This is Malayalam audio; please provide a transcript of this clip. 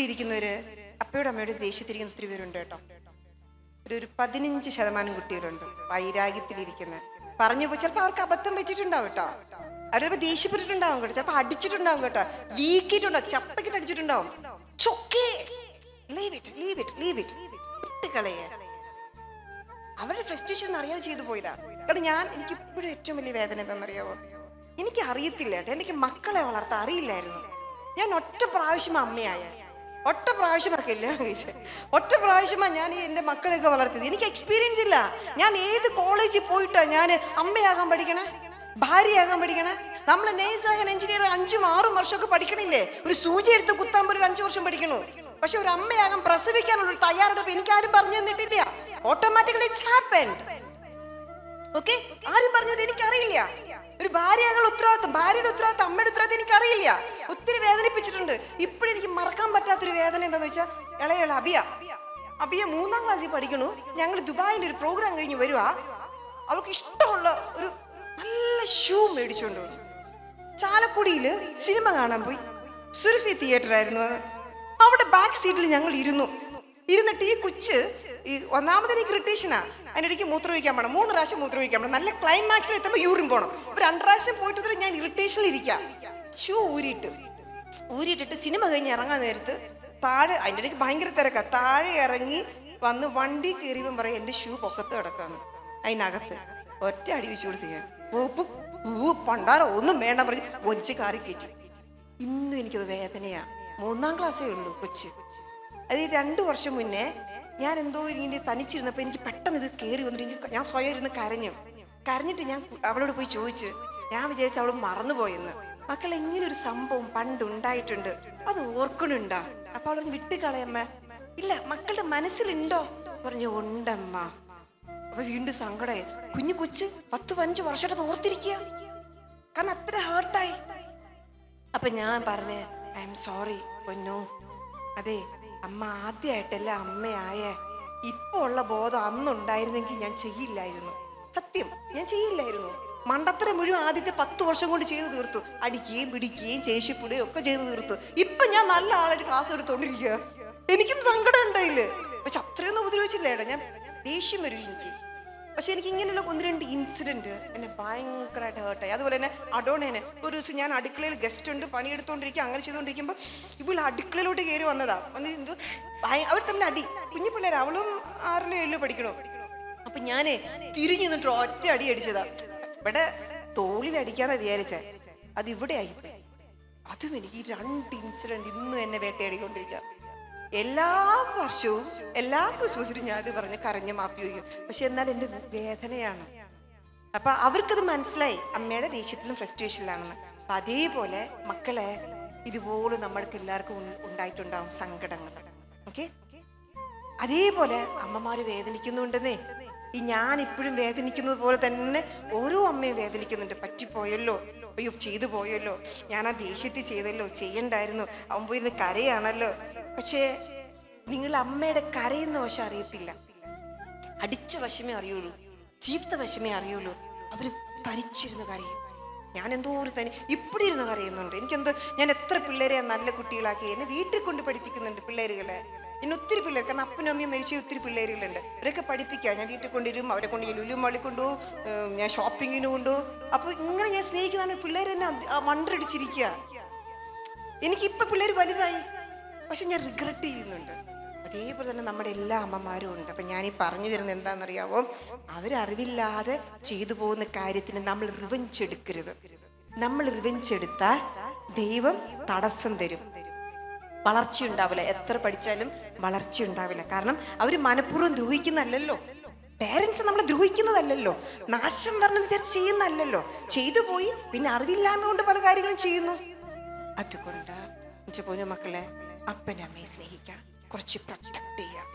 ഇരിക്കുന്നവര് അപ്പയോടും അമ്മയോട് ദേഷ്യത്തിരിക്കുന്ന ഒത്തിരി പേരുണ്ട് കേട്ടോ. ഒരു 15% കുട്ടികളുണ്ട് വൈരാഗ്യത്തിലിരിക്കുന്ന. പറഞ്ഞു പോയി ചിലപ്പോൾ അവർക്ക് അബദ്ധം പറ്റിയിട്ടുണ്ടാവും കേട്ടോ. അവരപ്പോൾ ദേഷ്യപ്പെട്ടിട്ടുണ്ടാവും കേട്ടോ, ചിലപ്പോൾ അടിച്ചിട്ടുണ്ടാവും കേട്ടോ, വീക്കിയിട്ടുണ്ടാവും, ചപ്പക്കിട്ട് അടിച്ചിട്ടുണ്ടാവും. അവരുടെ ഫ്രസ്ട്രേഷൻ അറിയാതെ ചെയ്തു പോയതാ. കാരണം എനിക്ക് ഇപ്പോഴും ഏറ്റവും വലിയ വേദന എന്താണെന്നറിയാവോ? എനിക്ക് അറിയത്തില്ല കേട്ടോ, എനിക്ക് മക്കളെ വളർത്താൻ അറിയില്ലായിരുന്നു. ഞാൻ ഒറ്റ പ്രാവശ്യം അമ്മയായ, ഒറ്റ പ്രാവശ്യമാണ് കല്യാണം കഴിച്ചത്, ഒറ്റ പ്രാവശ്യമാണ് ഞാൻ എൻ്റെ മക്കളെയൊക്കെ വളർത്തിയത്. എനിക്ക് എക്സ്പീരിയൻസ് ഇല്ല. ഞാൻ ഏത് കോളേജിൽ പോയിട്ടാ ഞാൻ അമ്മയാകാൻ പഠിക്കണേ, ഭാര്യയാകാൻ പഠിക്കണേ? നമ്മൾ നേഴ്സാകാൻ എഞ്ചിനീയർ 5-6 വർഷമൊക്കെ പഠിക്കണില്ലേ? ഒരു സൂചി എടുത്ത് കുത്താൻ പോലും 5 വർഷം പഠിക്കണു. പക്ഷെ ഒരു അമ്മയാകാൻ, പ്രസവിക്കാനുള്ള ഒരു തയ്യാറെടുപ്പ് എനിക്കാരും പറഞ്ഞു തന്നിട്ടില്ല. Automatically it's happened. ഓക്കെ, ആരും പറഞ്ഞത് എനിക്കറിയില്ല. ഒരു ഭാര്യയാകുള്ള ഉത്തരവാദിത്തം, ഭാര്യയുടെ ഉത്തരവാദിത്തം, അമ്മയുടെ ഉത്തരവാദിത്തം എനിക്കറിയില്ല. ഒത്തിരി വേദനിപ്പിച്ചിട്ടുണ്ട്. ഇപ്പോഴും എനിക്ക് മറക്കാൻ പറ്റാത്തൊരു വേദന എന്താന്ന് വെച്ചാൽ, ഇളയുള്ള അബിയ 3ാം ക്ലാസ്സിൽ പഠിക്കണു. ഞങ്ങൾ ദുബായിൽ ഒരു പ്രോഗ്രാം കഴിഞ്ഞ് വരുവാ. അവൾക്ക് ഇഷ്ടമുള്ള ഒരു നല്ല ഷൂ മേടിച്ചോണ്ട് വന്നു. ചാലക്കുടിയിൽ സിനിമ കാണാൻ പോയി. സുരഫി തിയേറ്റർ ആയിരുന്നു അത്. അവിടെ ബാക്ക് സീറ്റിൽ ഞങ്ങൾ ഇരുന്നിട്ട് ഈ കൊച്ച്, ഒന്നാമത് എനിക്ക് ഇറിറ്റേഷനാ, അതിനിടയ്ക്ക് മൂത്രമൊഴിക്കാൻ പോകണം. 3 പ്രാവശ്യം മൂത്രമൊഴിക്കാൻ പോകണം. നല്ല ക്ലൈമാക്സിൽ എത്തുമ്പോൾ യൂറിൻ പോകണം. 2 പ്രാവശ്യം പോയിട്ട് ഞാൻ ഇറിറ്റേഷനിൽ ഇരിക്കാം. ഷൂ ഊരിയിട്ടിട്ട് സിനിമ കഴിഞ്ഞ് ഇറങ്ങാൻ നേരത്ത് താഴെ, അതിൻ്റെ ഇടയ്ക്ക് ഭയങ്കര തിരക്കാ, താഴെ ഇറങ്ങി വന്ന് വണ്ടി കയറിയപ്പം പറയും എൻ്റെ ഷൂ പൊക്കത്ത് കിടക്കാന്ന്. അതിനകത്ത് ഒറ്റ അടി വെച്ചു കൊടുത്ത് ഞാൻ പണ്ടാറോ ഒന്നും വേണ്ട പറഞ്ഞ് ഒലിച്ച് കാറി കയറ്റി. ഇന്നും എനിക്കത് വേദനയാ. 3ാം ക്ലാസ്സേ ഉള്ളൂ കൊച്ച്. അത് 2 വർഷം മുന്നേ ഞാൻ എന്തോ ഇങ്ങനെ തനിച്ചിരുന്നപ്പോൾ എനിക്ക് പെട്ടെന്ന് ഇത് കയറി വന്നിട്ട് ഞാൻ സ്വയം ഇരുന്ന് കരഞ്ഞിട്ട് ഞാൻ അവളോട് പോയി ചോദിച്ചു. ഞാൻ വിചാരിച്ചു അവൾ മറന്നുപോയെന്ന്. മക്കളെ, ഇങ്ങനൊരു സംഭവം പണ്ടുണ്ടായിട്ടുണ്ട്, അത് ഓർക്കണുണ്ടോ? അപ്പൊ അവൾ പറഞ്ഞു വിട്ടുകളയമ്മ. ഇല്ല, മക്കളുടെ മനസ്സിലുണ്ടോ? പറഞ്ഞു ഉണ്ടമ്മ. അപ്പൊ വീണ്ടും സങ്കടമായി. കുഞ്ഞു കൊച്ച് 10-15 വർഷമായിട്ട് ഓർത്തിരിക്കുക, കാരണം അത്ര ഹേർട്ടായി. അപ്പൊ ഞാൻ പറഞ്ഞേ, ഐ എം സോറി പൊന്നു. അതെ, അമ്മ ആദ്യമായിട്ടല്ല അമ്മയായേ. ഇപ്പൊ ഉള്ള ബോധം അന്നുണ്ടായിരുന്നെങ്കിൽ ഞാൻ ചെയ്യില്ലായിരുന്നു. സത്യം, ഞാൻ ചെയ്യില്ലായിരുന്നു. മണ്ടത്തരം മുഴുവൻ ആദ്യത്തെ 10 വർഷം കൊണ്ട് ചെയ്തു തീർത്തു. അടിക്കുകയും പിടിക്കുകയും ചേഷിപ്പിടുകയും ഒക്കെ ചെയ്തു തീർത്തു. ഇപ്പൊ ഞാൻ നല്ല ആളൊരു ക്ലാസ് എടുത്തോണ്ടിരിക്കുക. എനിക്കും സങ്കടം ഉണ്ടായില്ലേ, പക്ഷെ അത്രയൊന്നും ഉപദ്രവിച്ചില്ലേടാ. ഞാൻ ദേഷ്യം വരും എനിക്ക്. പക്ഷെ എനിക്ക് ഇങ്ങനെയുള്ള 1-2 ഇൻസിഡന്റ് എന്നെ ഭയങ്കരമായിട്ട് ഹേർട്ടായി. അതുപോലെ തന്നെ അഡോണേനെ ഒരു ദിവസം ഞാൻ അടുക്കളയിൽ ഗസ്റ്റ് ഉണ്ട്, പണിയെടുത്തോണ്ടിരിക്കുക. അങ്ങനെ ചെയ്തുകൊണ്ടിരിക്കുമ്പോൾ ഇവൾ അടുക്കളയിലോട്ട് കയറി വന്നതാ. എന്തോ അവർ തമ്മിൽ അടി. കുഞ്ഞു പിള്ളേർ, അവളും 6-ലോ 7-ലോ പഠിക്കണോ. അപ്പൊ ഞാനേ തിരിഞ്ഞു നിന്നിട്ട് ഒറ്റ അടി അടിച്ചതാ. ഇവിടെ തോളിലടിക്കാന്നാ വിചാരിച്ചേ, അത് ഇവിടെ ആയി. അതും എനിക്ക് 2 ഇൻസിഡന്റ് ഇന്നും എന്നെ വേട്ടയാടിക്കൊണ്ടിരിക്കുക. എല്ലാ വർഷവും എല്ലാ ക്രിസ്മസിനും ഞാൻ അത് പറഞ്ഞ് കരഞ്ഞ് മാപ്പി വയ്ക്കും. പക്ഷെ എന്നാൽ എൻ്റെ വേദനയാണ്. അപ്പൊ അവർക്കത് മനസ്സിലായി അമ്മയുടെ ദേഷ്യത്തിലും ഫ്രസ്ട്രേഷനിലാണെന്ന്. അപ്പൊ അതേപോലെ മക്കളെ, ഇതുപോലെ നമ്മൾക്ക് എല്ലാവർക്കും ഉണ്ടായിട്ടുണ്ടാവും സങ്കടങ്ങൾ. ഓക്കെ, അതേപോലെ അമ്മമാര് വേദനിക്കുന്നുണ്ടെന്നേ. ഈ ഞാൻ ഇപ്പോഴും വേദനിക്കുന്നത് പോലെ തന്നെ ഓരോ അമ്മയും വേദനിക്കുന്നുണ്ട്. പറ്റിപ്പോയല്ലോ, അയ്യോ ചെയ്തു പോയല്ലോ, ഞാൻ ആ ദേഷ്യത്തിൽ ചെയ്തല്ലോ, ചെയ്യണ്ടായിരുന്നു, അവൻ പോയിരുന്ന് കരയാണല്ലോ. പക്ഷേ നിങ്ങൾ അമ്മയുടെ കരയുന്ന വശം അറിയത്തില്ല. അടിച്ച വശമേ അറിയുള്ളൂ, ചീത്ത വശമേ അറിയുള്ളൂ. അവര് തനിച്ചിരുന്ന് കരയും. ഞാൻ എന്തോ ഒരു ഇവിടെ ഇരുന്ന് കരയുന്നുണ്ട്. എനിക്കെന്തോ, ഞാൻ എത്ര പിള്ളേരെ നല്ല കുട്ടികളാക്കി എന്നെ വീട്ടിൽ കൊണ്ട് പഠിപ്പിക്കുന്നുണ്ട് പിള്ളേരുകളെ. എന്നെ ഒത്തിരി പിള്ളേർ, കാരണം അപ്പനും അമ്മയും മരിച്ച ഒത്തിരി പിള്ളേരുകളുണ്ട്. അവരൊക്കെ പഠിപ്പിക്കുക. ഞാൻ വീട്ടിൽ കൊണ്ടുവരും, അവരെ കൊണ്ട് ലുലു മാളിൽ കൊണ്ടുപോകും, ഞാൻ ഷോപ്പിങ്ങിന് കൊണ്ടുപോകും. അപ്പൊ ഇങ്ങനെ ഞാൻ സ്നേഹിക്കുന്നതാണ്. പിള്ളേർ എന്നെ മണ്ടടിച്ചിരിക്കുക. എനിക്കിപ്പൊ പിള്ളേർ വലുതായി, പക്ഷെ ഞാൻ റിഗ്രറ്റ് ചെയ്യുന്നുണ്ട്. അതേപോലെ തന്നെ നമ്മുടെ എല്ലാ അമ്മമാരും ഉണ്ട്. അപ്പൊ ഞാൻ ഈ പറഞ്ഞു വരുന്നത് എന്താണെന്നറിയാവോ? അവരറിവില്ലാതെ ചെയ്തു പോകുന്ന കാര്യത്തിന് നമ്മൾ റിവെഞ്ച് എടുക്കരുത്. നമ്മൾ റിവെഞ്ച് എടുത്താൽ ദൈവം തടസ്സം തരും, വളർച്ച ഉണ്ടാവില്ല. എത്ര പഠിച്ചാലും വളർച്ച ഉണ്ടാവില്ല. കാരണം അവർ മനഃപൂർവ്വം ദ്രോഹിക്കുന്നതല്ലല്ലോ. പേരൻസ് നമ്മളെ ദ്രോഹിക്കുന്നതല്ലല്ലോ, നാശം വരണം വിചാരിച്ച് ചെയ്യുന്നതല്ലല്ലോ. ചെയ്തു പോയി പിന്നെ അറിവില്ലായ്മ കൊണ്ട് പല കാര്യങ്ങളും ചെയ്യുന്നു. അതുകൊണ്ട് പൊന്നു മക്കളെ, അപ്പനെ അമ്മയെ സ്നേഹിക്കാം, കുറച്ച് പ്രൊട്ടക്ട് ചെയ്യാം.